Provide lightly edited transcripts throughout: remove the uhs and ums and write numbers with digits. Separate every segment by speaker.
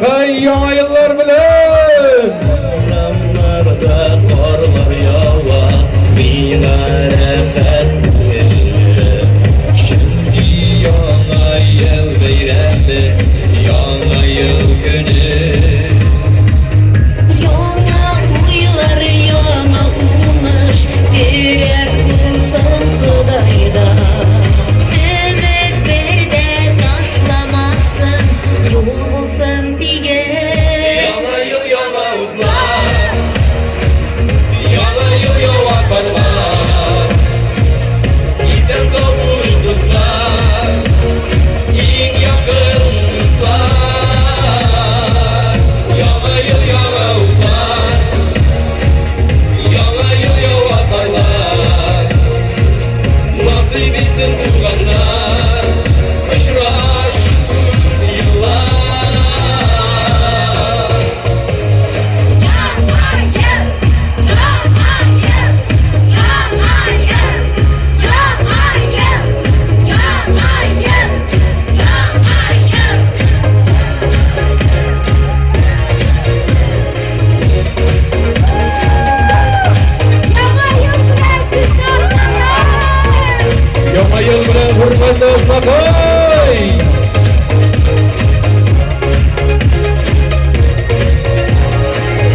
Speaker 1: Uzunakay Yama yıllar bilen
Speaker 2: Ramlarda karlar yava Minarefet Şimdi yana yıl beyremde Yana yıl günü
Speaker 3: Yana uylar yana umış Direk bulsan Hudayda Ümit bir de taşlamazsın Yolsun diye
Speaker 2: Yana yıl yana utlar Yana yıl yava karlar İsen savur kızlar İn yakın kızlar Yana yıl yana utlar Yana yıl yava karlar Nasip etsin tuğanlar Aşra şükür yıllar
Speaker 1: Yama yıl bilen hurmatlı Uzunakay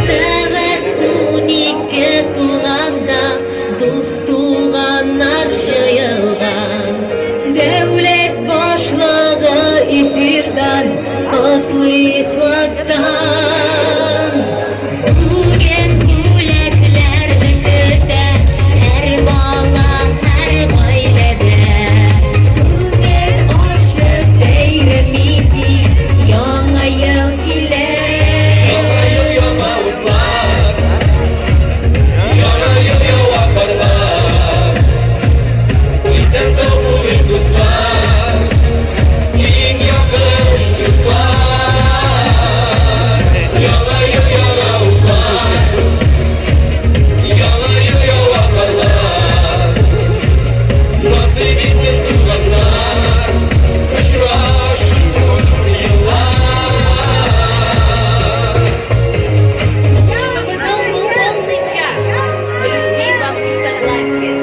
Speaker 3: Sever unik tulanda Dost tuğanlar şayıldan Devlet başlığı ifirdan Katlı ihlastan Bugün gülekler küte Her bala her gaylede Bugün aşık beyremiydi Yana yıl ile
Speaker 2: Yana yıl yana utlar Yana yıl yava karlar İsen savur kızlar İn yakın kızlar Yana yıl yana utlar Yana yıl yava karlar Nasip etsin tuğanlar Aşra şükür yıllar
Speaker 4: Чтобы дом был полный чаш, любви вам и согласия,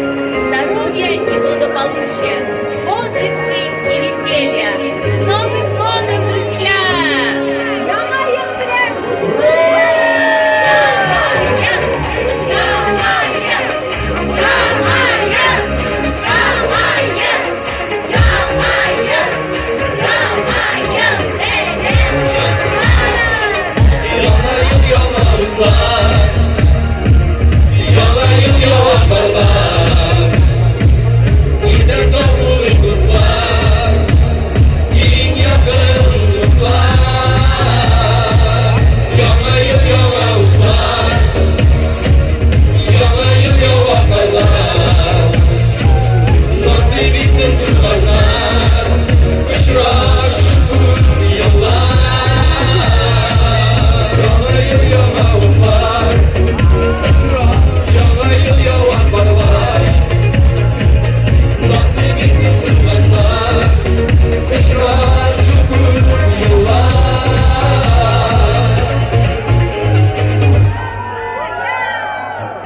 Speaker 4: здоровья и благополучия, бодрости и веселья. С Новым годом, друзья!
Speaker 2: Yana yıl yana utlar Yana yıl yava karlar İsen savur kızlar İn yakın kızlar Yana yıl yana utlar Yana yıl yava karlar Nasip etsin tuğanlar Aşra şükür yıllar Yana yıl yana utlar Yana yıl yava karlar Nasip etsin tuğanlar Aşra şükür yıllar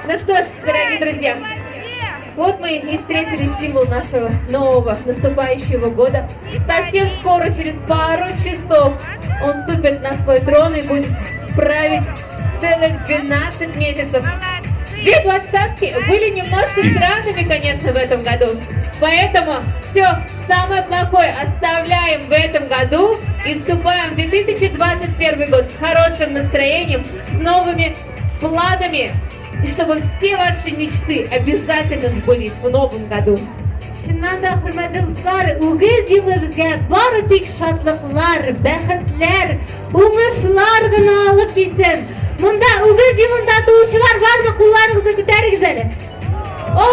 Speaker 4: Ну что ж, дорогие друзья, вот мы и встретили символ нашего нового наступающего года. Совсем скоро, через пару часов, он ступит на свой трон и будет править целых 12 месяцев. Две двадцатки были немножко странными, конечно, в этом году. Поэтому все самое плохое оставляем в этом году и вступаем в 2021 год с хорошим настроением, с новыми планами. И чтобы все ваши мечты обязательно сбылись в новом году.
Speaker 3: Шуннанда хөрмәтле дуслар, үгез елы безгә бары тик шатлыклар, бәхетләр, уңышлар гына алып килсен. Монда үгез елында туучылар бармы? Кулларыгызны күтәрегез әле. О,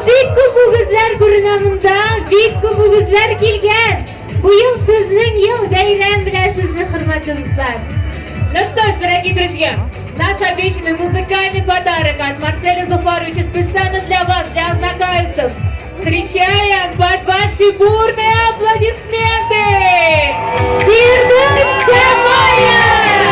Speaker 3: бик күп үгезләр күренә монда, бик күп үгезләр килгән. Бу ел сезнең ел, бәйрәм белән сезне, хөрмәтле дуслар.
Speaker 4: Ну что ж, дорогие друзья, наш обещанный музыкальный подарок от Марселя Зуфаровича специально для вас, для ознакомцев. Встречаем под ваши бурные аплодисменты!
Speaker 3: Фирдус Самойлов!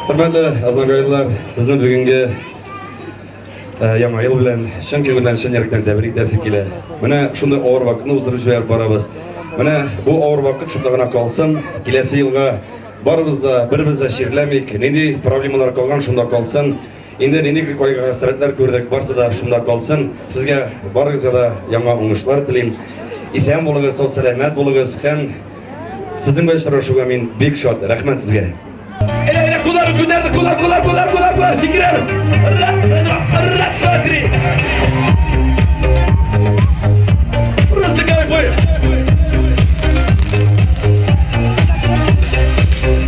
Speaker 5: Hürmetli azanqaylılar, sizin bugünkü Яңа ел белән, чын күңелдән, чын йөрәктән тәбрик итәсе килә. Менә шундый авыр вакытны уздырып җибәреп барабыз. Менә бу авыр вакыт шунда гына калсын, киләсе елга барыбыз да бер-беребезне ширләмик, нинди проблемалар калган шунда калсын. Инде нинди кайгы-хәсрәтләр күрдек, барсы да шунда калсын. Сезгә барыгызга да яңа уңышлар телим. Исән булыгыз, сау-сәламәт булыгыз һәм сезнең белән очрашуга мин бик шат. Рәхмәт сезгә. Кулар күтәрде, кулар, сикерәбез. Раз, два, три. Просто кайф бой.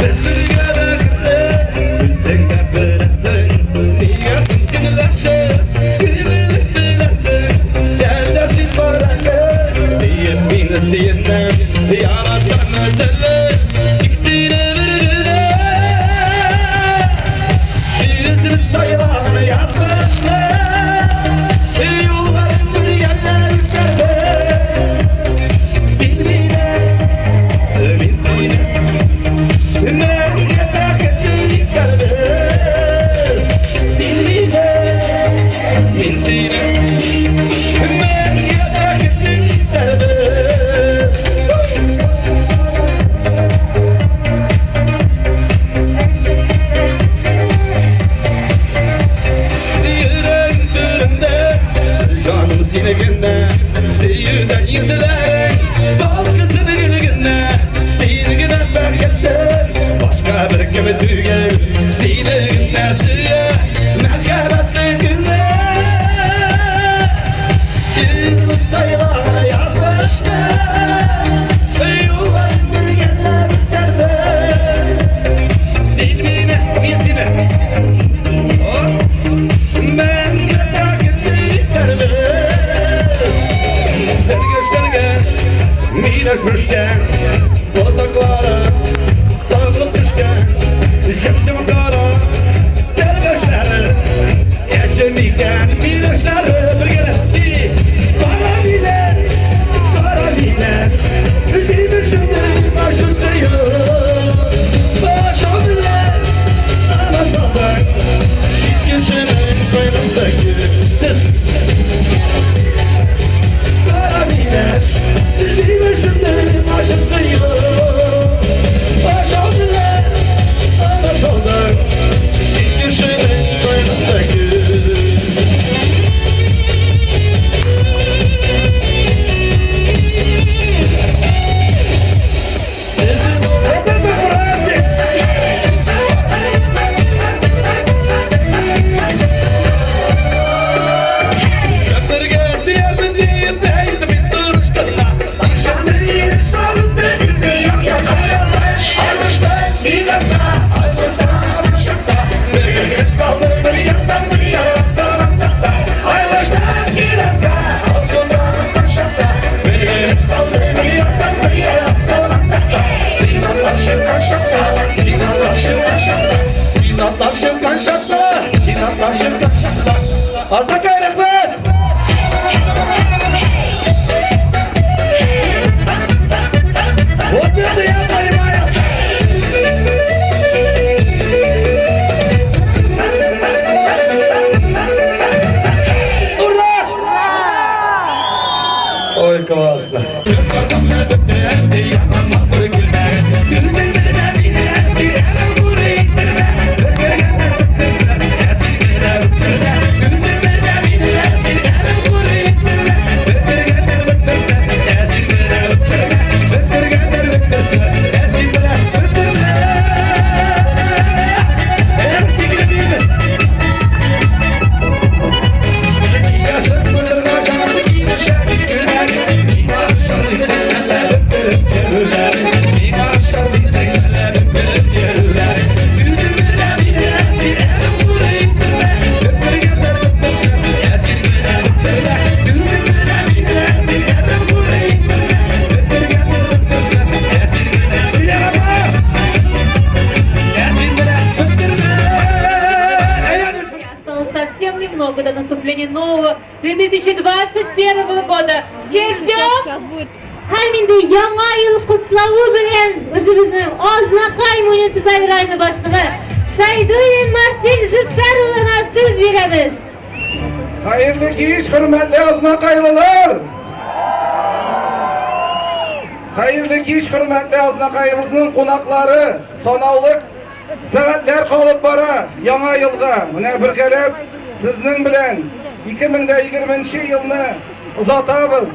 Speaker 5: Без бергә бәхетле, үзең дә беләсең, нигәсен көнләшә, күңелле теләсең, яңа син бараңы, диеп мине сөйнәм, яратам мәсәле, иксине бергә. Sayılarını yazmışlar, yollarım yürüyenler üflermez. Silmine, ümitsine, memleketi yıkarmaz. Silmine, ümitsine, memleketi yıkarmaz. Canım seni günde, seyirden izler. Balkısını günde, seni güden berketler. Başka bir kimi tüger, seni günde süre. Merhametli günde, yüzlü sayılar yazmışlar. Yolların bürgenler bitermez. Silmine, bizine. Ben Minəşmişkən, bozdaqlara sağlıq düşkən, şəmşəm qara, dərbəşləri, yaşamikən, minəşləri bir gələtdi. Qara minəş, şeymişimdə başı sayır, başamdılar, aman babak, şirkəşənin qaynası gülür, ses. Qara minəş, şeymişimdə başı sayır, başamdılar, aman babak, şirkəşənin qaynası gülür. Azakay rəhmət! Вот это я понимаю! Ура! Ой, классно!
Speaker 4: Немного до наступления нового 2021 года. Все ждем!
Speaker 3: Һәм инде яңа ел кутлауы белән үзебезнең Азнакай муниципаль районы башлыгы Шайдуллин Марсель Зөфәровна söz veremiz.
Speaker 6: Hayırlı kеш, hürmetli aznakaylılar. Hayırlı kеш, hürmetli aznakayımızın konakları, sonavlık saatler kalıp bara yana yılga. Mine bir gelip sizin bilen 2020 yılını uzatabız.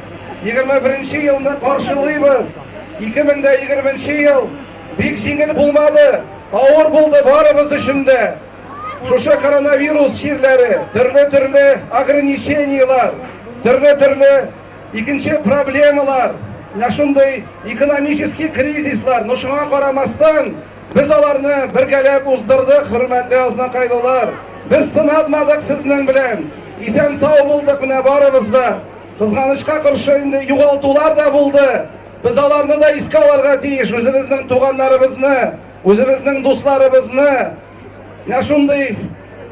Speaker 6: 21 yılını karşılayız. 2020 yıl bir jingil bulmadı. Ağır buldu varımız içinde. Şuşa koronavirus şirleri, türlü ограничениялар, türlü ikinci problemalar, şunday ekonomik krizisler, şuna karamasdan biz alarını birgelep uzdırdık, hürmetli aznakaylılar. Biz sınatmadık sizden bilen, isen sağ bulduk ne barımızda. Kızganışka karşı yugaltular da buldu. Biz alarını da iske alarga tiyiş, özümüzün tuğanlarımızını, özümüzün dostlarımızını. Ya şunday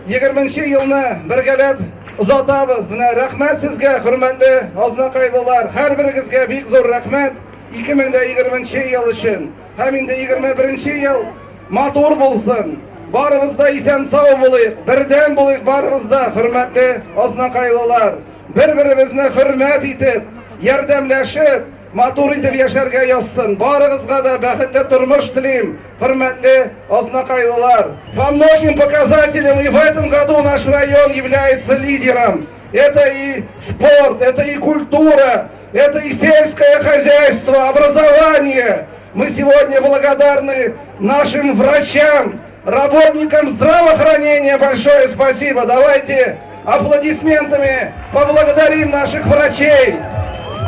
Speaker 6: 20 yılını birgelep uzatabız. Rahmet sizge, hürmetli aznakaylılar. Her birinizge büyük zor rahmet. 2020 yıl için. Hem de 21 yıl matur bulsun. Barımızda isen sağ bulayık. Birden bulayık barımızda, hürmetli aznakaylılar. Birbirimizni hürmet etip, yardımlaşıp, matur etip yaşarga yazsın. Barınızga da baxtli turmuş dileyim, hürmetli aznакайлылар. По многим показателям и в этом году наш район является лидером. Это и спорт, это и культура, это и сельское хозяйство, образование. Мы сегодня благодарны нашим врачам, работникам здравоохранения. Большое спасибо. Давайте аплодисментами поблагодарим наших врачей.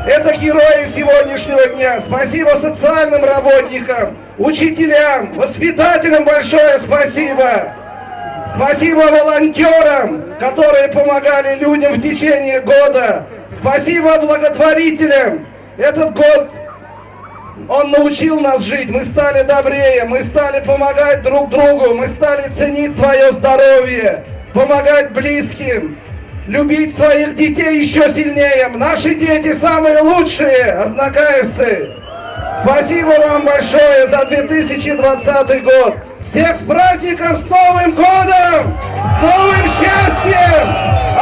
Speaker 6: Это герои сегодняшнего дня. Спасибо социальным работникам, учителям, воспитателям большое спасибо. Спасибо волонтерам, которые помогали людям в течение года. Спасибо благотворителям. Этот год, он научил нас жить. Мы стали добрее, мы стали помогать друг другу, мы стали ценить свое здоровье, помогать близким. Любить своих детей еще сильнее. Наши дети самые лучшие, азнакаевцы. Спасибо вам большое за 2020 год. Всех с праздником, с Новым годом! С новым счастьем!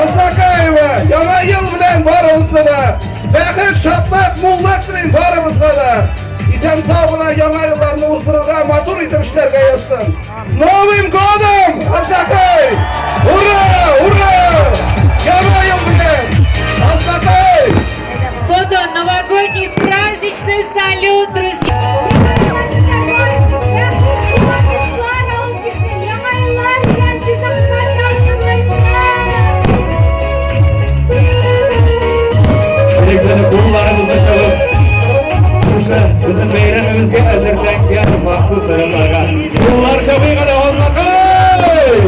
Speaker 6: Азнакаева, яңа ел белән барыбызны да, бәхет, шатлык, муллык телим барыбызга да. Исән сау гына яңа елларны уздырырга, матур итеп эшләргә язсын. С Новым годом, Азнакай! Ура! Ура! Яңа ел белән! Азнакай!
Speaker 4: Фото новогодний праздничный салют, друзья.
Speaker 1: Elektroni qo'llarimizni chalib, o'sha bizning bayramimizga hazırlangan maxsus san'atlarga qo'llar shabiqada oznaqay!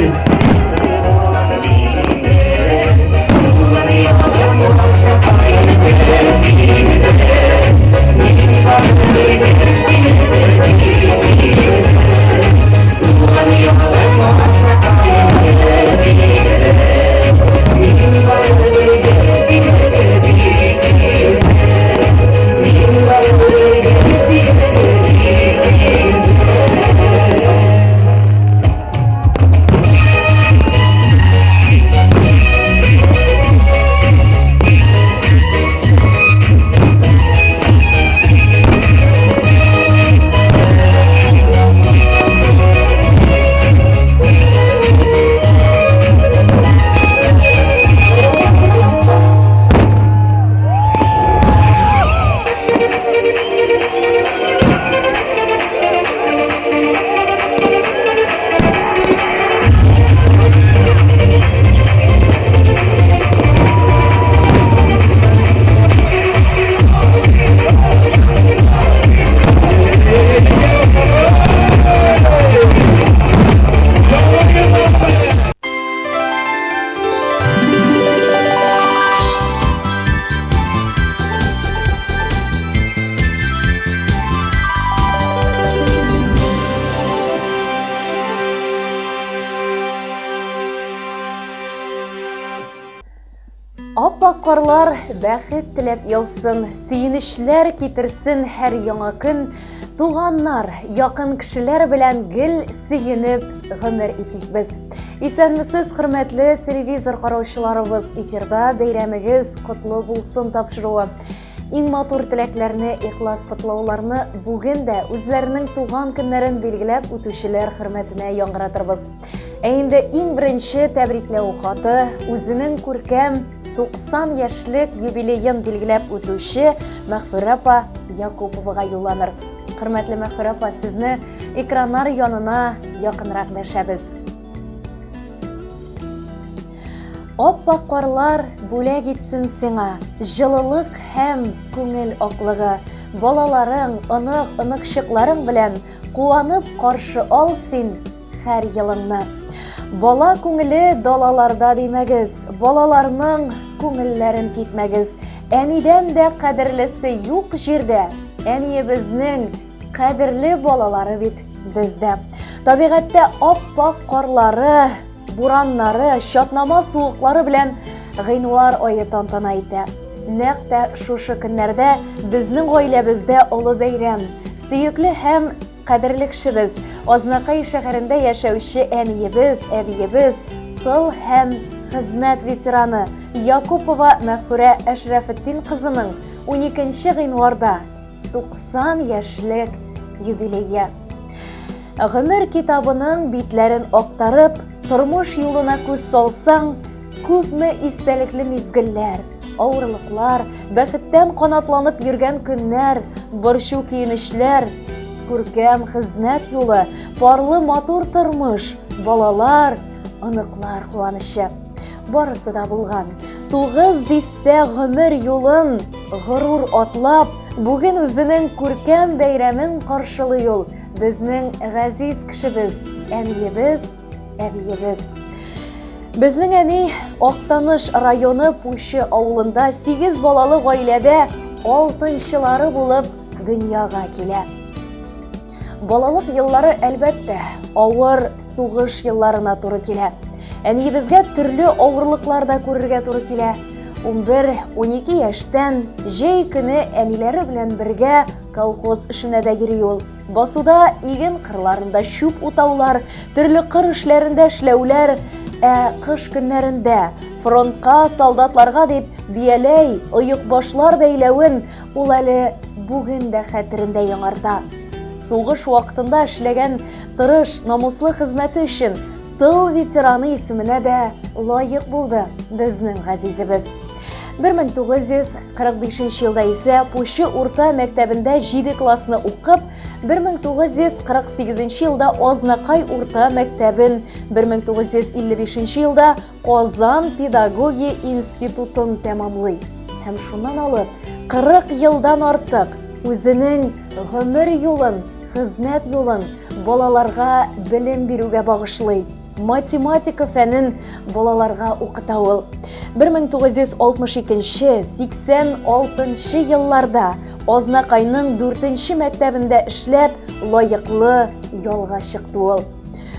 Speaker 7: Аппак карлар бәхет теләп яусын, сөенечләр китерсен һәр яңа көн. Туганнар, якын кешеләр белән гел сөенеп гомер итик без. Исәнмесез, хөрмәтле телевизор караучыларыбыз, эфирда бәйрәмегез котлы булсын тапшыруы. Иң матур теләкләрне, ихлас котлауларны бүген дә үзләренең туган көннәрен билгеләп үтүчеләр хөрмәтенә яңгыратырбыз. Инде иң беренче тәбрикләү хаты үзенең күркәм 90 яшьлек юбилейын билгеләп үтүче Мәгъфүрә апа Якуповага юлланыр. Хөрмәтле Мәгъфүрә апа, сезне экраннар янына якынрак дәшәбез. Оппак карлар бүләк итсен сиңа, җылылык һәм күңел аклыгы. Балаларың, ынык-ынык белән куанып каршы ал син һәр елыңны. Бала күңеле далаларда димәгез, балаларның күңелләрен китмәгез. Әнидән дә кадерлесе юк җирдә, әниебезнең кадерле балалары бит бездә. Табигатьтә оппак карлары, бураннары, чатнама суыклары белән гыйнвар ае тантана итә. Нәкъ тә шушы көннәрдә безнең гаиләбездә олы бәйрәм. Сөекле һәм кадерле кешебез, Азнакай шәһәрендә яшәүче әниебез, әбиебез, тыл һәм хезмәт ветераны Якупова Мәгъфүрә Әшрәфетдин кызының 12 гыйнварда 90 яшьлек юбилее. Гомер китабының битләрен актарып, тормыш юлына күз салсаң, күпме истәлекле мизгелләр, авырлыклар, бәхеттән канатланып йөргән көннәр, борчу киенешләр, күркәм хезмәт юлы, парлы матур тормыш, балалар, оныклар куанышы. Барысы да булган. 9 дистә гомер юлын горур атлап, бүген үзенең күркәм бәйрәмен каршылый ул. Безнең газиз кешебез, әниебез, әбиебез. Безнең әни Актаныш районы Пушы авылында 8 балалы гаиләдә 6-нчылары булып дөньяга килә. Балалык еллары әлбәттә авыр сугыш елларына туры килә. Әниебезгә төрле авырлыклар да күрергә туры килә. 11-12 яшьтән җәй көне әниләре белән бергә колхоз эшенә дә йөри ул. Басуда иген кырларында чүп утаулар, төрле кыр эшләрендә эшләүләр, кыш көннәрендә фронтка солдатларга дип бияләй, оек башлар бәйләвен ул әле бүген дә хәтерендә яңарта. Сугыш вакытында эшләгән тырыш, намуслы хезмәте өчен тыл ветераны исеменә дә лаек булды безнең газизебез. 1945 елда исә Пушы урта мәктәбендә 7 классны укып, 1948 елда Азнакай урта мәктәбен, 1955 елда Казан педагогия институтын тәмамлый. Һәм шуннан алып 40 елдан артык үзенең гомер юлын, хезмәт юлын балаларга белем бирүгә багышлый. Математика фәнен балаларга укыта ул. 1962-86 елларда Азнакайның 4-нче мәктәбендә эшләп, лаеклы ялга чыкты ул.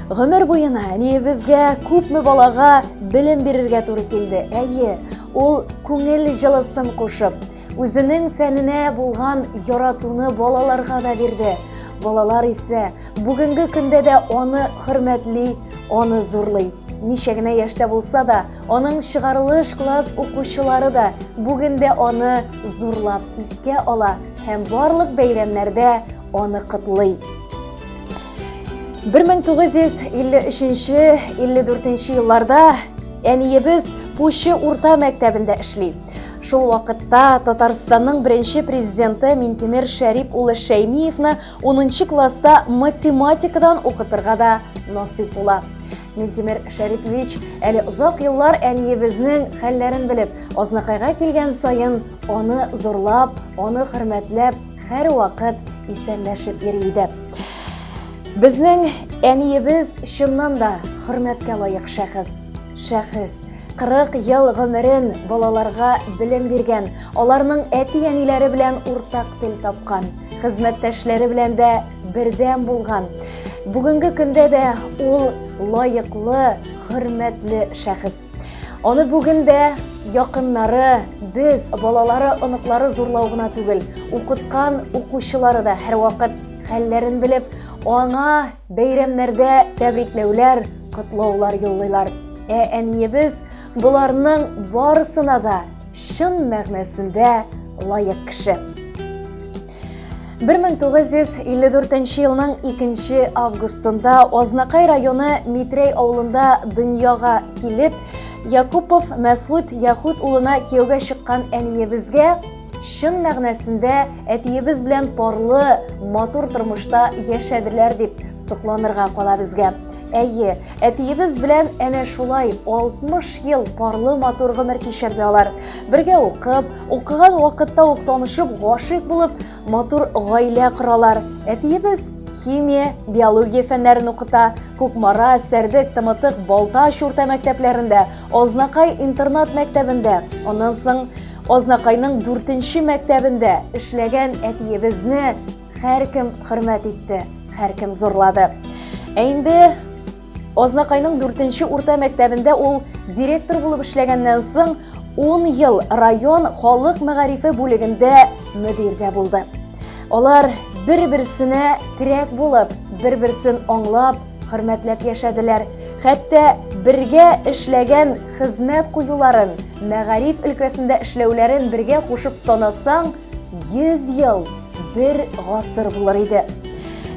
Speaker 7: Гомер буена әниебезгә күпме балага белем бирергә туры килде. Әйе, ул күңел җылысын кушып, үзенең фәненә булган яратуны балаларга да бирде. Балалар исә бүгенге көндә дә аны хөрмәтли, аны зурлый. Ничә генә яшьтә булса да, аның чыгарылыш класс укучылары да бүген дә аны зурлап искә ала һәм барлык бәйрәмнәрдә аны котлый. 1953-54 елларда әниебез Пушы урта мәктәбендә эшли. Шул вакытта Татарстанның беренче президенты Минтимер Шәрип улы Шәймиевны 10-нчы класста математикадан укытырга да насыйп була. Минтимер Шәрипович әле озак еллар әниебезнең хәлләрен белеп, Азнакайга килгән саен аны зурлап, аны хөрмәтләп, һәр вакыт исәнләшеп йөри иде. Безнең әниебез чыннан да хөрмәткә лаек шәхес. 40 ел гомерен балаларга белем биргән, аларның әти-әниләре белән уртак тел тапкан, хезмәттәшләре белән дә бердәм булган. Бүгенге көндә дә ул лаеклы, хөрмәтле шәхес. Аны бүген дә якыннары, без балалары, оныклары зурлау гына түгел, укыткан укучылары да һәр вакыт хәлләрен белеп, аңа бәйрәмнәрдә тәбрикләүләр, котлаулар юллыйлар. Әниебез буларның барысына да шын мәгънәсендә лайык кеше. 1954 елның 2 августында Азнакай районы Митрей авылында дөньяга килеп, Якупов Мәсгуд Яхуд улына кияүгә чыккан әниебезгә шын мәгънәсендә әтиебез белән парлы, матур тормышта яшәделәр дип сокланырга кала безгә. Әйе, әтиебез белән әнә шулай 60 ел парлы матур гомер кичерде алар. Бергә укып, укыган вакытта ук танышып, гашыйк булып, матур гаилә коралар. Әтиебез химия, биология фәннәрен укыта, Күкмара, Сәрдек, Тымытык, Балташ урта мәктәпләрендә, Азнакай интернат мәктәбендә, аннан соң Азнакайның 4-нче мәктәбендә эшләгән әтиебезне һәркем хөрмәт итте, һәркем зурлады. Инде Азнакайның 4-нче урта мәктәбендә ул директор булып эшләгәннән соң 10 ел район халык мәгарифе бүлегендә мөдирдә булды. Алар бер-берсенә терәк булып, бер-берсен аңлап, хөрмәтләп яшәделәр. Хәтта бергә эшләгән хезмәт куюларын, мәгариф өлкәсендә эшләүләрен бергә кушып санасаң, 100 ел, бер гасыр булыр иде.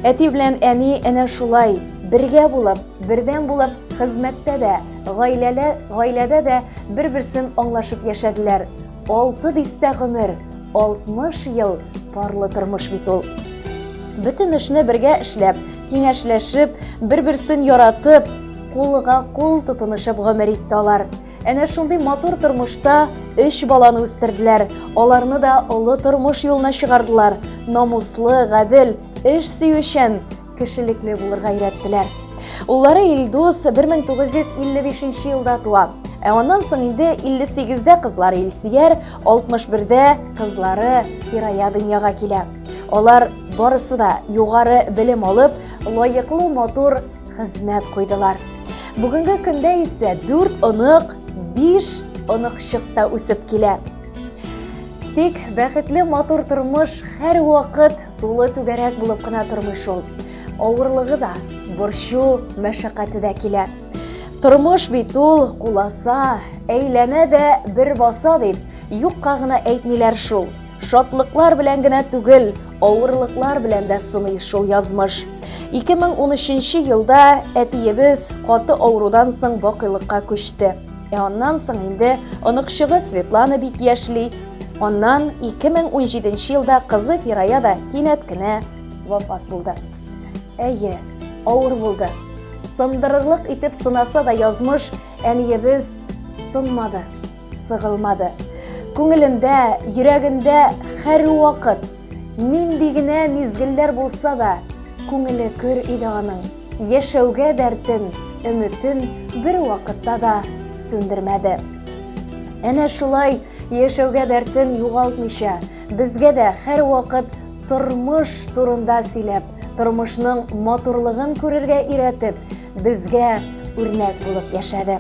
Speaker 7: Әти белән әни әнә шулай бергә булып, бердән булып, хезмәттә дә, гаиләдә дә бер-берсен аңлашып яшәделәр. 6 дистә гомер, 60 ел парлы тормыш бит ул. Бөтен эшне бергә эшләп, киңәшләшеп, бер-берсен яратып, кулга кул тотынышып гомер итте алар. Әнә шундый матур тормышта 3 баланы үстерделәр. Аларны да олы тормыш юлына чыгардылар. Намуслы, гадел, эш сөючән, кешелекле булырга өйрәттеләр. Уллары Илдус 1955 елда туа. Аннан соң инде 58дә кызлары Илсөяр, 61дә кызлары Хирая дөньяга килә. Алар барысы да югары белем алып, лаеклы матур хезмәт куйдылар. Бүгенге көндә исә 4 онык, 5 оныкчыкта үсеп килә. Тик бәхетле матур тормыш һәр вакыт тулы түгәрәк булып кына тормыш ул. Авырлыгы да, борчу, мәшәкате дә килә. Тормыш бит ул куласа, әйләнә дә бер баса дип, юкка гына әйтмиләр шул. Шатлыклар белән генә түгел, авырлыклар белән дә сыный шул язмыш. 2013 елда әтиебез каты авырудан соң бакыйлыкка күчте. Аннан соң инде оныкчыгы Светлана бик яшьли. Аннан 2017 елда кызы Фирая да кинәт кенә вафат булды. Әйе, авыр булды. Сындырырлык итеп сынаса да язмыш, әниебез сынмады, сыгылмады. Күңелендә, йөрәгендә һәр вакыт нинди генә мизгелләр булса да, күңеле көр иде аның. Яшәүгә дәртен, өметен бер вакытта да сүндермәде. Әнә шулай яшәүгә дәртен югалтмыйча, безгә дә һәр вакыт тормыш турында сөйләп, тормышның матурлыгын күрергә өйрәтеп, безгә үрнәк булып яшәде.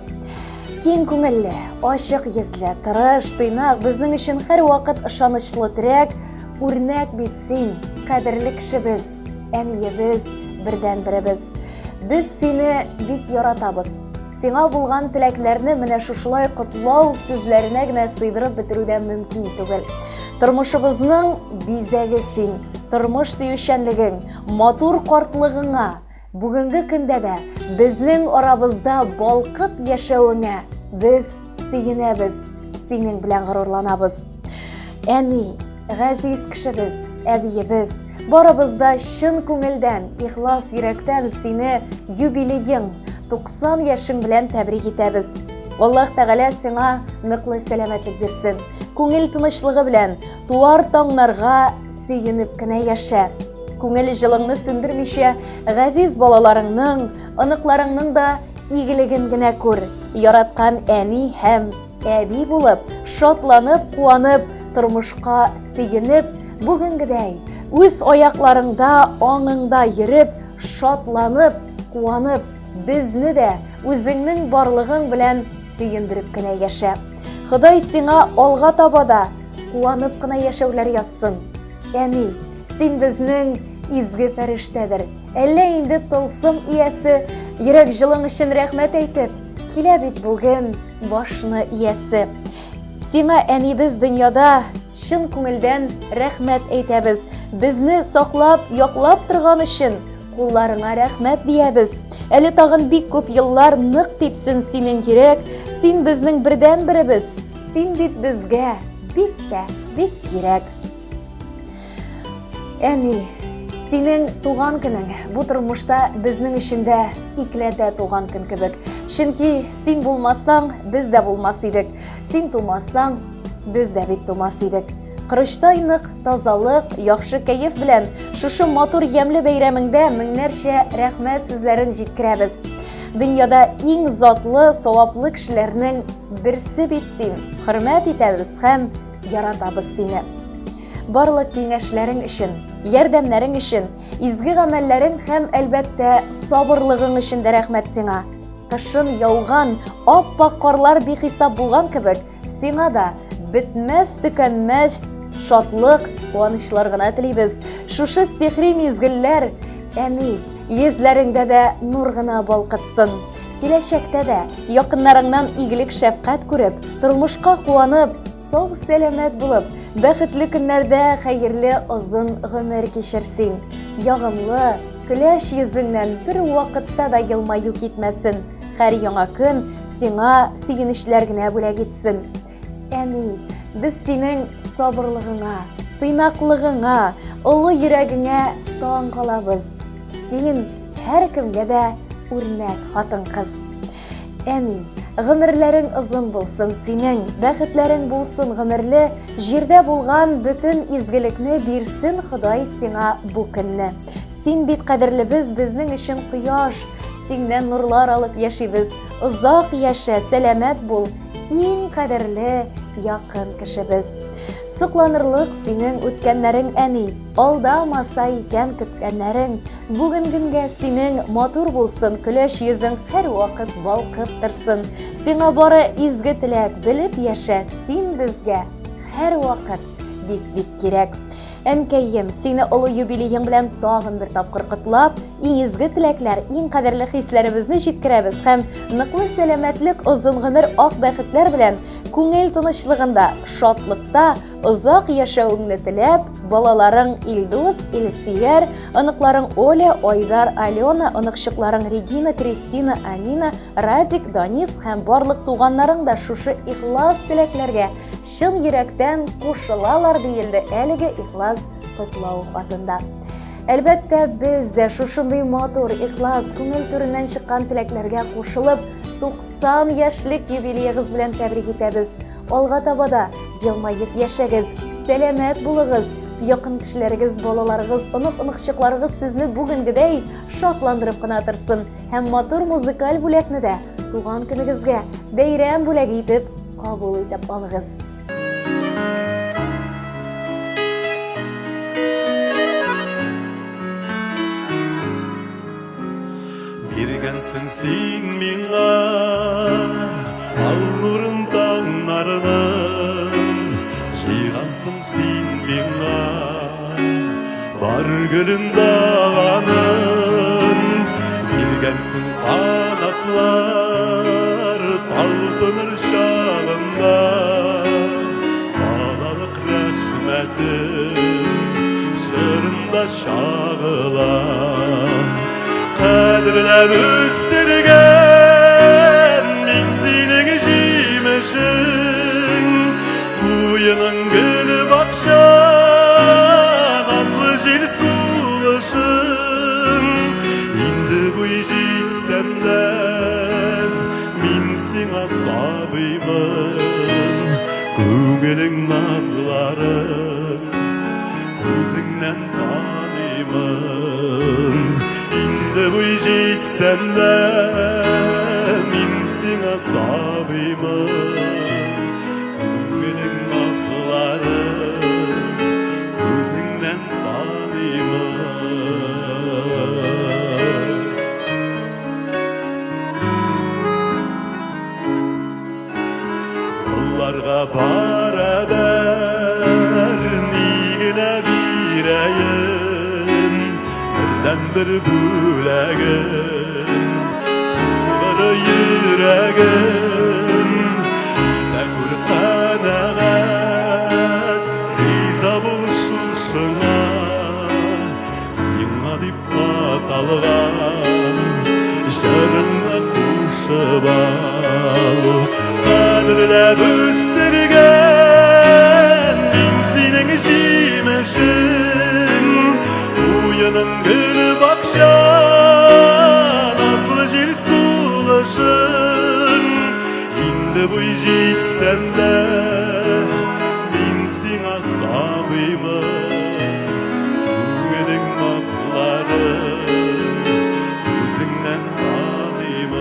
Speaker 7: Киң күңелле, ачык йөзле, тырыш, тыйнак, безнең өчен һәр вакыт ышанычлы терәк, үрнәк бит син, кадерле кешебез, әниебез, бердән беребез. Без сине бик яратабыз. Сиңа булган теләкләрне менә шушылай котлау сүзләренә генә сыйдырып бетерүдән мөмкин түгел. Тормышыбызның бизәге син, тормыш сөючәнлегең, матур картлыгыңа, бүгенге көндә дә безнең арабызда балкып яшәвеңә без сөенәбез, синең белән горурланабыз. Әни, газиз кешебез, әбиебез, барыбызда чын күңелдән, ихлас йөрәктән сине юбилеең, 90 яшың белән тәбрик итәбез. Аллаһ Тәгалә сиңа ныклы сәламәтлек бирсен. Күңел тынычлыгы белән туар таңнарга сөенеп кенә яшә. Күңел җылыңны сүндермичә, газиз балаларыңның, оныкларыңның да игелеген генә күр. Яраткан әни һәм әби булып, шатланып, куанып, тормышка сөенеп, бүгенгедәй үз аякларыңда, аңыңда йөреп, шатланып, куанып, безне дә үзеңнең барлыгың белән сөендереп кенә яшә. Ходай сиңа алга таба да куанып кына яшәүләр язсын. Әни, син безнең изге фәрештәдер. Әллә инде тылсым иясе, йөрәк җылың өчен рәхмәт әйтеп, килә бит бүген башны иясе. Сиңа әнибез дөньяда чын күңелдән рәхмәт әйтәбез. Безне саклап, яклап торган өчен кулларыңа рәхмәт диябез. Әле тагын бик күп еллар нык типсен синең кирәк. Син безнең бердән беребез. Син бит безгә бик тә бик кирәк. Әни, синең туган көнең бу тормышта безнең өчен дә икләтә туган көн кебек. Чөнки син булмасаң, без дә булмас идек. Син тумасаң, без дә бит тумас идек. Кырыштай нык тазалык, яхшы кәеф белән шушы матур ямьле бәйрәмеңдә меңнәрчә рәхмәт сүзләрен җиткерәбез. Дөньяда иң затлы, саваплы кешеләрнең берсе бит син. Хөрмәт итәбез һәм яратабыз сине. Барлык киңәшләрең өчен, ярдәмнәрең өчен, изге гамәлләрең һәм әлбәттә сабырлыгың өчен дә рәхмәт сиңа. Кышын яуган, ап-ак карлар бихисап булган кебек, сиңа да бетмәс, төкәнмәс шатлык, куанычлар гына телибез. Шушы сихри мизгелләр, әни, йөзләреңдә дә нур гына балкытсын. Киләчәктә дә якыннарыңнан игелек, шәфкать күреп, тормышка куанып, сау сәламәт булып, бәхетле көннәрдә хәерле озын гомер кичерсин. Ягымлы, көләч йөзеңнән бер вакытта да елмаю китмәсен. Һәр яңа көн сиңа сөенечләр генә бүләк итсен. Әни, без синең сабырлыгыңа, тыйнаклыгыңа, олы йөрәгеңә таң калабыз. Син һәр кемгә дә үрнәк хатын-кыз. Әни, гомерләрең озын булсын синең, бәхетләрең булсын гомерле, җирдә булган бөтен изгелекне бирсен Ходай сиңа бу көнне. Син бит кадерлебез, безнең өчен кояш, синнән нурлар алып яшибез. Озак яшә, сәламәт бул, иң кадерле якын кешебез. Сокланырлык синең үткәннәрең әни, алдамаса икән көткәннәрең. Бүгенгә синең матур булсын, көләч йөзең һәр вакыт балкып торсын. Сиңа бары изге теләк, белеп яшә, син безгә һәр вакыт бик кирәк. Әнкәем, сине олы юбилеең белән тагын бер тапкыр котлап, иң изге теләкләр, иң кадерле хисләребезне җиткерәбез һәм ныклы сәламәтлек, озын гомер, ак бәхетләр белән күңел тынычлыгында, шатлыкта озак яшәүеңне теләп, балаларың Илдус, Илсөяр, оныкларың Оля, Айдар, Алена, оныкчыкларың Регина, Кристина, Амина, Радик, Данис һәм барлык туганнарың да шушы ихлас теләкләргә чын йөрәктән кушылалар диелде әлеге ихлас котлау хатында. Әлбәттә, без дә шушындый матур, ихлас, күңел түреннән чыккан теләкләргә кушылып, 90 яшьлек юбилеегыз белән тәбрик итәбез. Алга таба да елмаеп яшәгез, сәламәт булыгыз, якын кешеләрегез, балаларыгыз, онытчыкларыгыз сезне бүгенгедәй шатландырып кына торсын һәм матур музыкаль бүләкне дә туган көнегезгә бәйрәм бүләге итеп кабул итеп алыгыз.
Speaker 8: Биргәнсең син миңа ал нурын таңнарның, җыйгансың син миңа бар гөлен дағанын. Биргәнсең канатлар талпыныр чагында, балалык рәхмәтең җырында чагыла. Кадрләп үстергән мин синең җимешең, буеның гөл бакча, назлы җил сулышың. Инде буй җитсәм дә мин сиңа сабыймын, күңелең назларың күзеңнән таныймын. Буй җитсәм дә мин сиңа сабыймын, күңелең назларың күзеңнән таныймын. Улларга барабәр ни генә бирәйем, Senden bir bülegin Bir yüreğin Tekur kanaat Riza buluşuşuna Sina dip atalgan Şarına kuşup al Kadırlep üstürgen Min senin jimeşin Uyanın gül bakşan Aslı jil sulaşın İndi bu jit sende Min sina sabıyım Güvenin nazları Gözünden tanıyım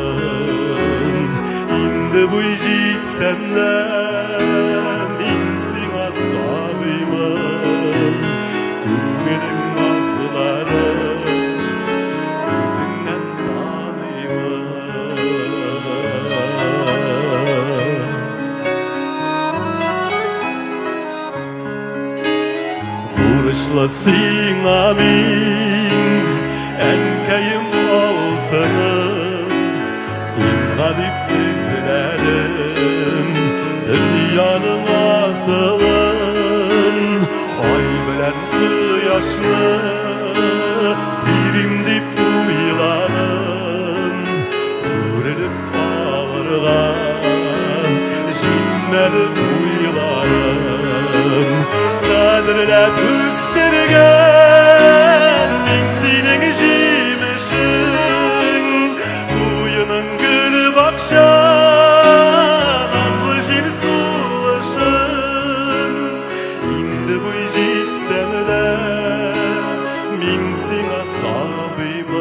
Speaker 8: İndi bu jit sende Min sina sabıyım Güvenin nazları Gözünden tanıyım Kuruşla sina min Enkayım altınım Sina dip izlerim Dünyanın asılın Ay bilen kıyaşlı Birim dip uylanın Öğrenip ağırgan Jinmeli duyların Kadırlep üstürgen Min senin jimeşin Uyunun gül bakşan Azlı jil sulaşın İndi bu jit senle Min sina sabıyım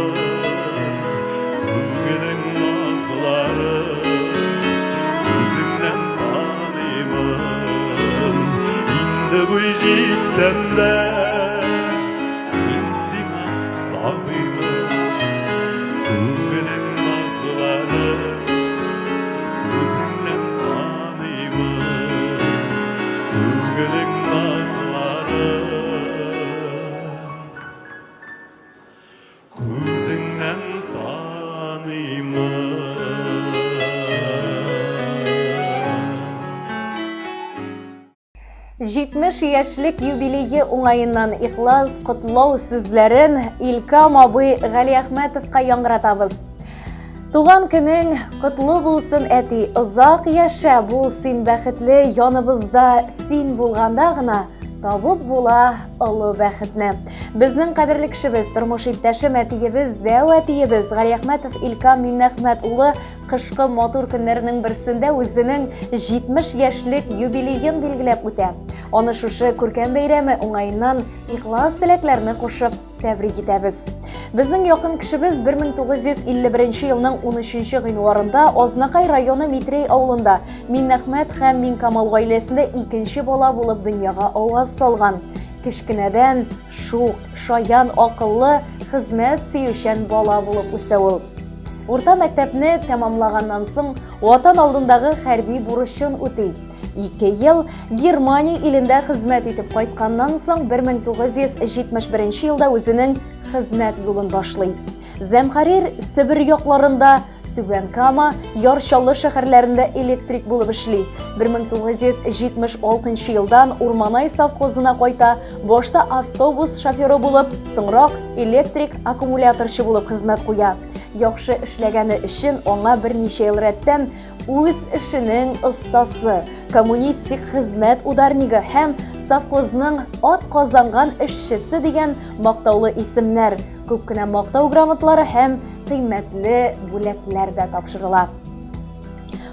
Speaker 8: Bugünün nazları Gözümden tanıyım İndi bu jit sende Min sina sabıyım Bugünün nazları Gözümden tanıyım Bugünün nazları Gözünden tanıyım
Speaker 7: 70 яшьлек юбилейы уңайыннан ихлас котлау сүзләрен Илкам абый Галиәхмәтовка яңгыратабыз. Туган көнең котлы булсын, әти, озак яшә, бул син бәхетле, яныбызда син булганда гына табып була олы бәхетне. Безнең кадерле кешебез, тормыш иптәшем, әтиебез, дәүәтиебез Галиәхмәтов Илкам Миннәхмәт улы кышкы матур көннәрнең берсендә үзенең 70 яшьлек юбилейын билгеләп үтә. Аны шушы күркәм бәйрәме уңайыннан ихлас теләкләрне кушып тәбрик итәбез. Безнең якын кешебез 1951 елның 13 гыйнварында Азнакай районы Митрей авылында Миннәхмәт һәм Минкамал гаиләсендә икенче бала булып дөньяга аваз салган. Кичкенәдән шук, шаян, акыллы, хезмәт сөючән бала булып үсә ул. Урта мәктәпне тәмамлаганнан соң ватан алдындагы хәрби бурычын үти. 2 ел Германия илендә хезмәт итеп кайтканнан соң 1971 елда үзенең хезмәт юлын башлый. Зәмхарир Сибир якларында, Түбән Кама, Ярчаллы шәһәрләрендә электрик булып эшли. 1976 елдан Урманай совхозына кайта, башта автобус шоферы булып, соңрак электрик аккумуляторчы булып хезмәт куя. Яхшы эшләгәне өчен аңа берничә ел рәттән үз эшенең остасы, коммунистик хезмәт ударнигы һәм совхозның ат казанган эшчесе дигән мактаулы исемнәр, күп кенә мактау грамоталары һәм кыйммәтле бүләкләр дә тапшырыла.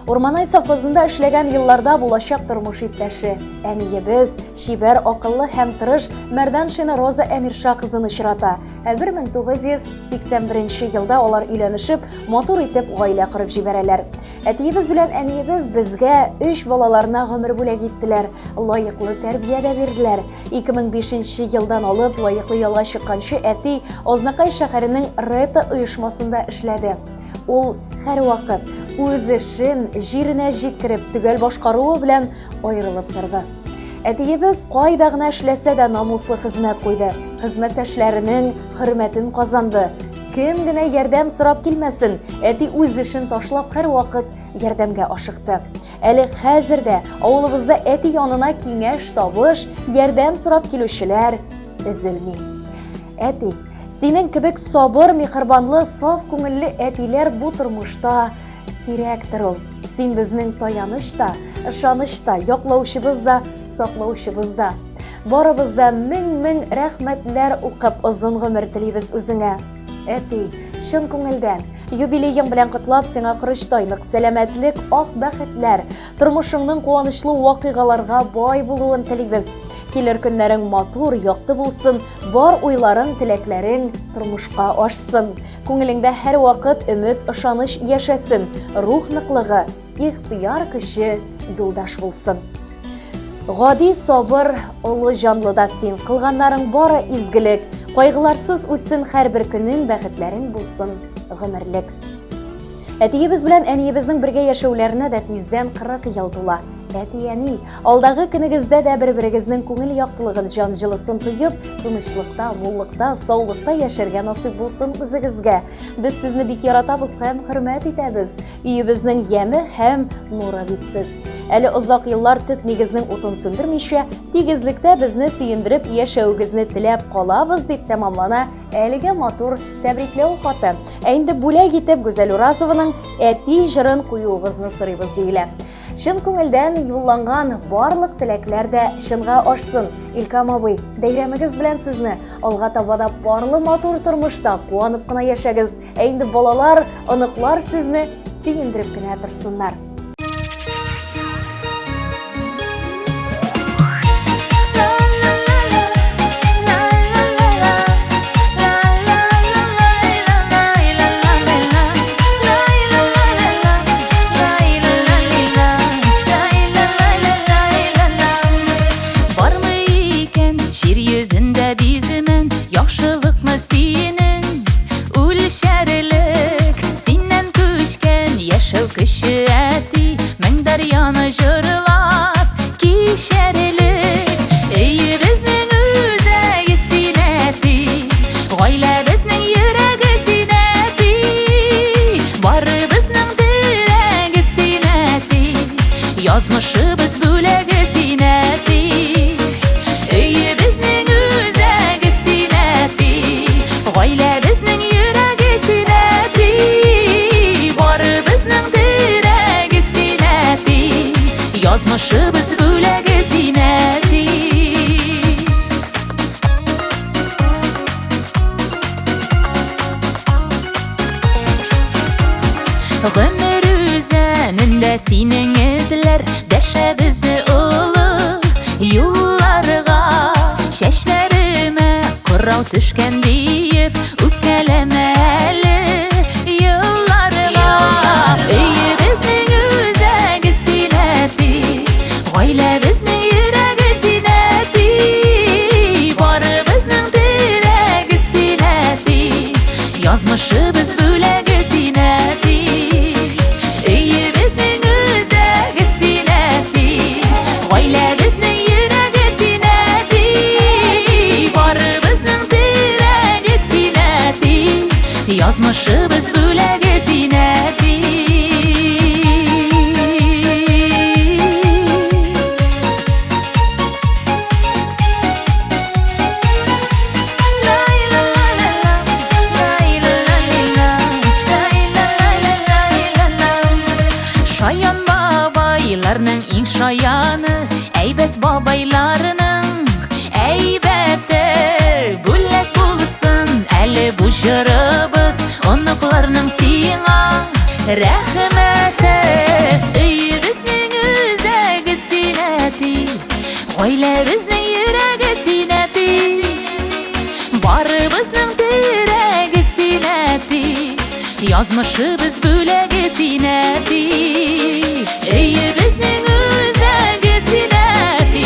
Speaker 7: Урманай совхозында эшләгән елларда булачак тормыш иптәше, әниебез, шибәр, акыллы һәм тырыш Мәрдәншина Роза Әмирша кызын очрата. 1981 елда алар өйләнешеп, матур итеп гаилә корып җибәрәләр. Әтиебез белән әниебез безгә 3 балаларына гомер бүләк иттеләр, лаеклы тәрбия дә бирделәр. 2005 елдан алып лаеклы ялга чыкканчы әти Азнакай шәһәренең РЭТА оешмасында эшләде. Ул һәр вакыт үз эшен җиренә җиткереп, төгәл башкаруы белән аерылып торды. Әтиебез кайда гына эшләсә дә намуслы хезмәт куйды. Хезмәттәшләренең хөрмәтен казанды. Кем генә ярдәм сорап килмәсен, әти үз эшен ташлап һәр вакыт ярдәмгә ашыкты. Әле хәзер дә авылыбызда әти янына киңәш, табыш, ярдәм сорап килүчеләр өзелми. Әти, синең кебек сабыр, михербанлы, саф күңелле әтиләр бу тормышта сирәктер ул. Син безнең таяныч та, ышаныч та, яклаучыбыз да, саклаучыбыз да. Барыбыз да мең рәхмәтләр укып озын гомер телибез үзеңә. Әти, чын күңелдән, юбилейың белән котлап сиңа кырыштайлык, сәламәтлек, ак бәхетләр, тормышыңның куанычлы вакыйгаларга бай булуын телибез. Килер көннәрең матур, якты булсын, бар уйларың, теләкләрең тормышка ашсын. Күңелеңдә һәр вакыт өмет, ышаныч яшәсен, рух ныклыгы, ихтыяр көче юлдаш булсын. Гади сабыр, олы җанлы да син, кылганнарың бары изгелек, кайгыларсыз үтсен һәрбер көнең, бәхетләрең булсын гомерлек. Әтиебез белән әниебезнең бергә яшәүләренә дә тиздән 40 ел тула. Әти-әни, алдагы көнегездә дә бер-берегезнең күңел яктылыгын, җан җылысын тоеп, тынычлыкта, муллыкта, саулыкта яшәргә насыйп булсын үзегезгә. Без сезне бик яратабыз һәм хөрмәт итәбез. Өебезнең яме һәм нуры битсез. Әле озак еллар төп нигезнең утын сүндермичә, тигезлектә безне сөендереп яшәүгезне теләп калабыз дип тәмамлана әлегә матур тәбрикләү хаты. Ә инде бүләк итеп Гүзәл Уразованың әти җырын куюыгызны сорыйбыз диелә. Чын күңелдән юлланган барлык теләкләр дә чынга ашсын. Илкам абый, бәйрәмегез белән сезне алга таба да барлы матур тормышта куанып кына яшәгез. Ә инде балалар, оныклар сезне сөендереп кенә торсыннар.
Speaker 9: Yazmışыбыз бүләге синәти, өебезнең үзәге синәти, гаиләбезнең йөрәге синәти, барыбызның терәге синәти, язмышыбыз бүләге синәти. Гомер үзәнендә синең эзләр, дәшәбезне олы юлларга, чәчләремә кырау төшкән диеп үпкәләмә әле елларга. Өебезнең үзәге синәти, гаиләбезнең йөрәге синәти, барыбызның терәге синәти, язмышыбыз бүләге синәти. Yazmışыбыз бүләге синәти. Шаян бабайларның иң шаяны, әйбәт бабайларының әйбәте, бүләк булсын әле бу җырыбыз, оныкларның сиңа рәхмәте. Өебезнең үзәге синәти, гаиләбезнең йөрәге синәти, барыбызның терәге синәти, язмышыбыз бүләге синәти. Өебезнең үзәге синәти,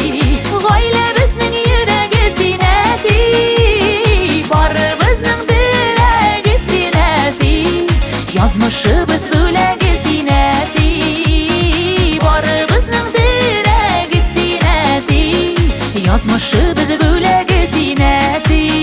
Speaker 9: гаиләбезнең йөрәге синәти, барыбызның терәге синәти, язмышыбыз бүләге синәти, барыбызның терәге синәти. Yazmışız böyle zineti.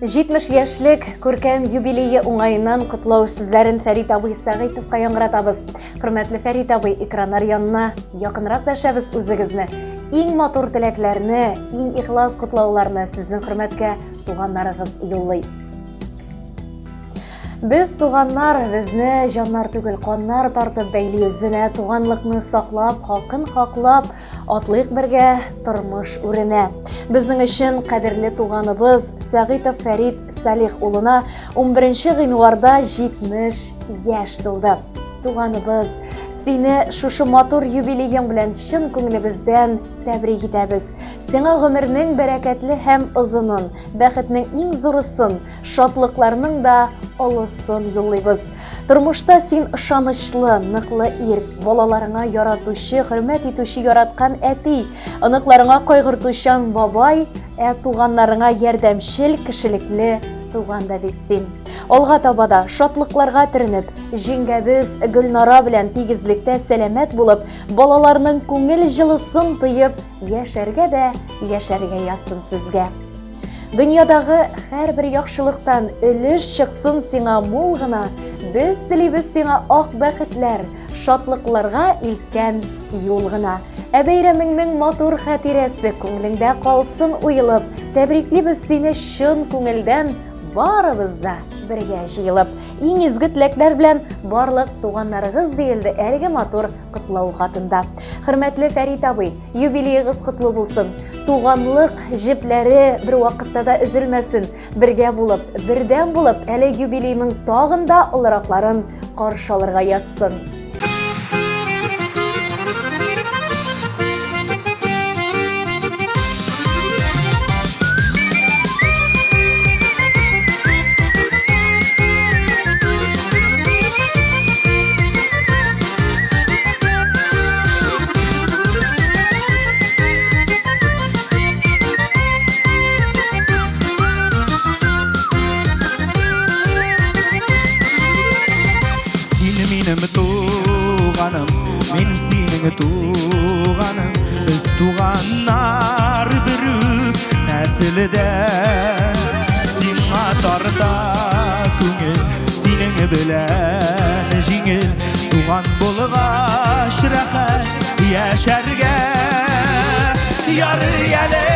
Speaker 7: Җитмеш яшьлек күркәм юбилейы уңаеннан котлау сүзләрен Фәрит абый Сәгыйтовка яңгыратабыз. Хөрмәтле Фәрит абый, экраннар янына якынрак дәшәбез үзегезне. Иң матур теләкләрне, иң ихлас котлауларны сезнең хөрмәткә туганнарыгыз юллый. Без туганнар безне җаннар түгел, каннар тартып бәйли үзенә, туганлыкны саклап, хакын хаклап, атлык бергә тормыш үренә. Безнең өчен кадерле туганыбыз Сәгыйтов Фәрит Салих улына 11 гыйнварда 70 яшь тулды. Туганыбыз, сине шушы матур юбилеең белән чын күңелебездән тәбрик итәбез. Сиңа гомернең бәрәкәтле һәм озынын, бәхетнең иң зурысын, шатлыкларның да олысын юллыйбыз. Тормышта син ышанычлы, ныклы ир, балаларыңа яратучы, хөрмәт итүче яраткан әти, оныкларыңа кайгыртучан бабай, туганнарыңа ярдәмчел, кешелекле туган да бит син. Алга табада шатлыкларга төренеп, җиңгәбез Гөлнара белән тигезлектә сәламәт булып, балаларның күңел җылысын тоеп, яшәргә дә яшәргә язсын сезгә. Дөньядагы һәрбер яхшылыктан өлеш чыксын сиңа мул гына, без телибез сиңа ак бәхетләр, шатлыкларга илткән юл гына. Бәйрәмеңнең матур хатирәсе күңелеңдә калсын уелып, тәбриклибез сине чын күңелдән, барыбыз да бергә җыелып. Иң изге теләкләр белән барлык туганнарыгыз диелде әлеге матур котлау хатында. Хөрмәтле Фәрит абый, юбилеегыз котлы булсын. Туганлык җепләре бер вакытта да өзелмәсен. Бергә булып, бердәм булып, әле юбилейның тагын да олыракларын каршы алырга язсын.
Speaker 8: Туганым, biz туганнар бирүк нәселдә. Сиңа тарта күңел, синең белән җиңел, туган булгач рәхәт яшәргә. Ярый әле,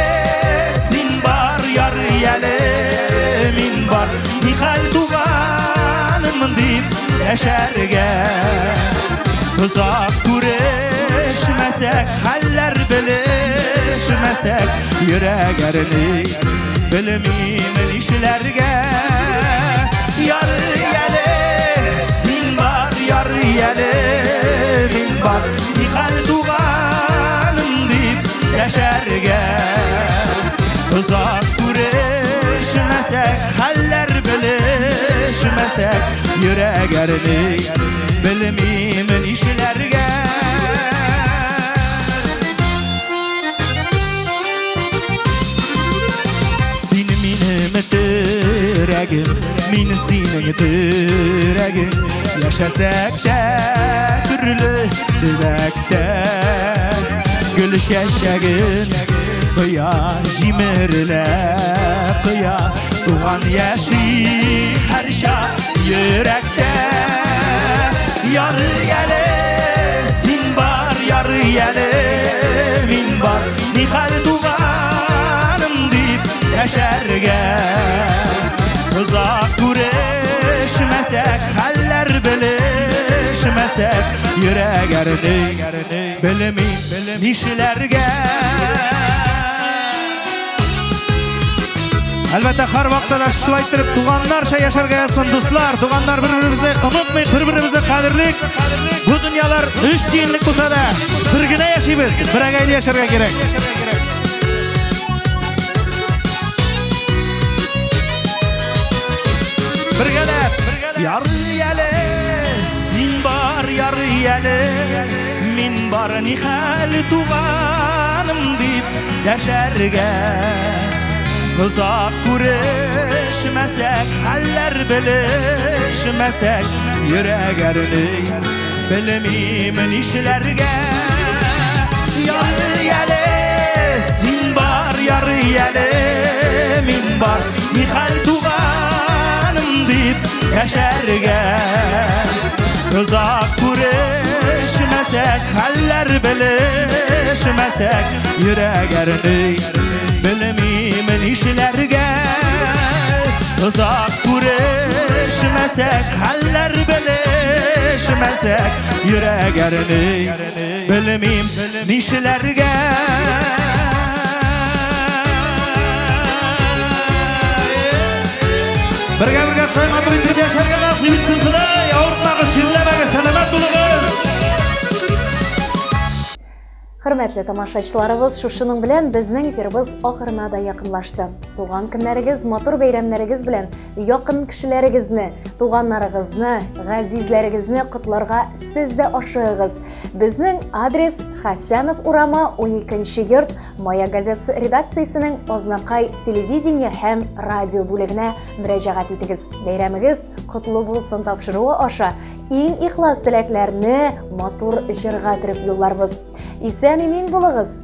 Speaker 8: син бар, ярый әле, мин бар, нихәл туганым дип яшәргә. Uzak күрешмәсәк, хәлләр белешмәсәк, йөрәк әрни белмим нишләргә. Ярый әле, син бар, ярый әле, мин бар, нихәл туганым дип яшәргә. Uzak күрешмәсәк, хәлләр белешмәсәк, йөрәк әрни белмим нишләргә. Син минем терәгем, мин синең терәгем, яшәсәк төрле теләктә. Гөл чәчәген кыя, җимерләп кыя, туган яши һәр чак йөрәктә. Yarı yele, sin var, yarı yele, min var, nihal tuğanım deyip yaşarga. Uzak güreşmesek, haller bilişmesek, yürek erdi, bilmem nişlerge. Әлбәттә, һәр вакытта да шулай итеп туганнарча яшәргә язсын, дуслар. Туганнар бер-беребезне онытмыйк, бер-беребезне кадерлик. Бу дөньялар 3 тиенлек булса да, бер генә яшибез, берәгәйле яшәргә кирәк. Бергәләп Yarı yele, sin bar yarı yele, min bar nihal tuğanım deyip yaşarga. Uzak görüşmesek, haller bilişmesek, yüreğerini bilmimin işlerge. Yarı yele, sin bar yarı yele, min bar nihal tuğanım deyip yaşarga. Uzak görüşmesek, haller bilişmesek, yüreğerini bilmimin işlerge. Uzak görüşmesek, haller bilişmesek, yüreğerini bilmim işlerge. Birga soymadır indirib yaşarga nasip etsin Xudoy. Og'ritmag'iz, shirlamagiz, salomat bo'ling'iz.
Speaker 7: Hürmetli тамашачыларыбыз, шушының белән безнең эфирыбыз ахырына да якынлашты. Туган көннәрегез, матур бәйрәмнәрегез белән якын кешеләрегезне, туганнарыгызны, газизләрегезне котларга сез дә ашыгыз. Безнең адрес Хасянов урамы 12-нче йорт, Мая газетасы редакциясенең Азнакай телевидение һәм радио бүлегенә мөрәҗәгать итегез. Бәйрәмегез котлы булсын тапшыруы аша иң ихлас теләкләрне матур җырга төреп юлларбыз. Исән-имин булыгыз.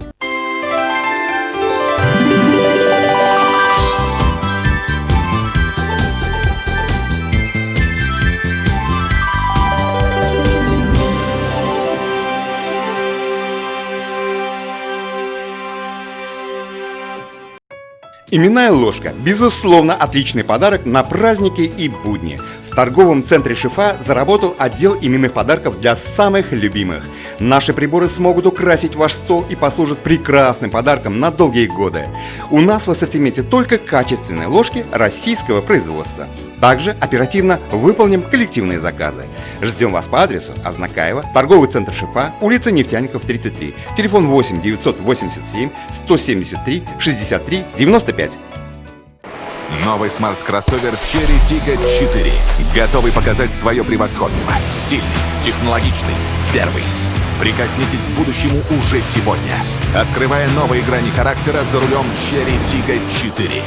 Speaker 10: Именная ложка – безусловно отличный подарок на праздники и будни. В торговом центре Шифа заработал отдел именных подарков для самых любимых. Наши приборы смогут украсить ваш стол и послужат прекрасным подарком на долгие годы. У нас в ассортименте только качественные ложки российского производства. Также оперативно выполним коллективные заказы. Ждем вас по адресу Азнакаева, торговый центр Шифа, улица Нефтяников, 33, телефон 8 987 173 63 95.
Speaker 11: Новый смарт-кроссовер Cherry Tiggo 4. Готовый показать свое превосходство. Стильный, технологичный, первый. Прикоснитесь к будущему уже сегодня. Открывая новые грани характера за рулем Cherry Tiggo 4.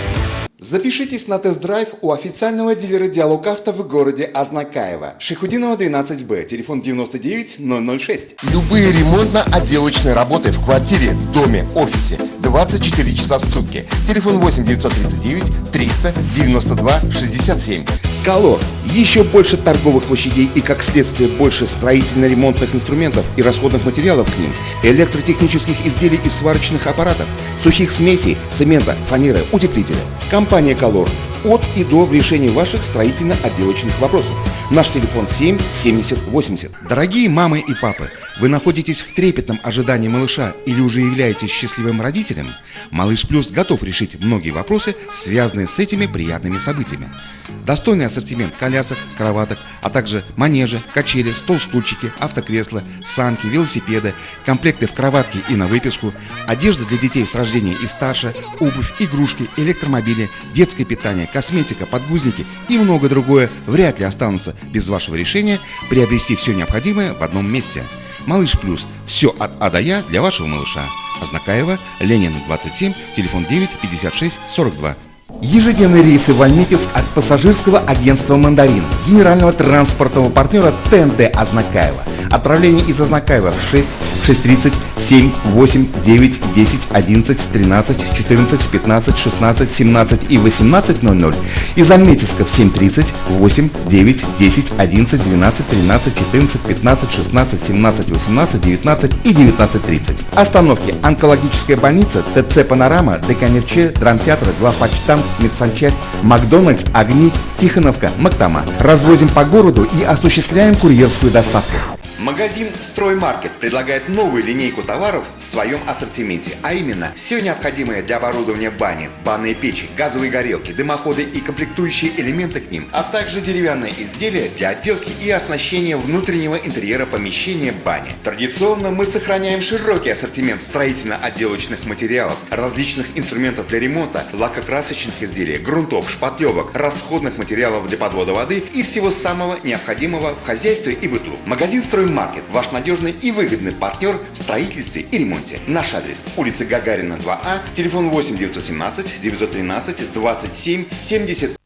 Speaker 12: Запишитесь на тест-драйв у официального дилера Диалог Авто в городе Азнакаево. Шихудинова, 12Б, телефон 99 006.
Speaker 13: Любые ремонтно-отделочные работы в квартире, доме, офисе 24 часа в сутки. Телефон 8 939 300 92 67.
Speaker 14: Колор. Еще больше торговых площадей и, как следствие, больше строительно-ремонтных инструментов и расходных материалов к ним, электротехнических изделий и сварочных аппаратов, сухих смесей, цемента, фанеры, утеплителя. Компания Color. От и до в решении ваших строительно-отделочных вопросов. Наш телефон 7 70 80.
Speaker 12: Дорогие мамы и папы, вы находитесь в трепетном ожидании малыша или уже являетесь счастливым родителем? Малыш Плюс готов решить многие вопросы, связанные с этими приятными событиями. Достойный ассортимент колясок, кроваток, а также манежи, качели, стол-стульчики, автокресла, санки, велосипеды, комплекты в кроватке и на выписку, одежда для детей с рождения и старше, обувь, игрушки, электромобили, детское питание, косметика, подгузники и многое другое вряд ли останутся без вашего решения приобрести все необходимое в одном месте. Малыш Плюс. Все от А до Я для вашего малыша. Азнакаева, Ленина, 27, телефон 9 56 42.
Speaker 14: Ежедневные рейсы в Альметьевск от пассажирского агентства «Мандарин», генерального транспортного партнера ТНТ Азнакаева. Отправление из Азнакаева в 6, 6:30, 7, 8, 9, 10, 11, 13, 14, 15, 16, 17 и 18:00. Из Альметьевска в 7:30, 8, 9, 10, 11, 12, 13, 14, 15, 16, 17, 18, 19 и 19:30. Остановки: онкологическая больница, ТЦ «Панорама», ДКНРЧ, драмтеатр, главпочтамт, медсанчасть, Макдональдс, Огни, Тихоновка, Мактама. Развозим по городу и осуществляем курьерскую доставку.
Speaker 12: Магазин «Строймаркет» предлагает новую линейку товаров в своем ассортименте, а именно все необходимое для оборудования бани, банные печи, газовые горелки, дымоходы и комплектующие элементы к ним, а также деревянные изделия для отделки и оснащения внутреннего интерьера помещения бани. Традиционно мы сохраняем широкий ассортимент строительно-отделочных материалов, различных инструментов для ремонта, лакокрасочных изделий, грунтов, шпатлевок, расходных материалов для подвода воды и всего самого необходимого в хозяйстве и быту. Магазин «Строймаркет» – ваш надежный и выгодный партнер в строительстве и ремонте. Наш адрес – улица Гагарина, 2А, телефон 8 917 913 27 70.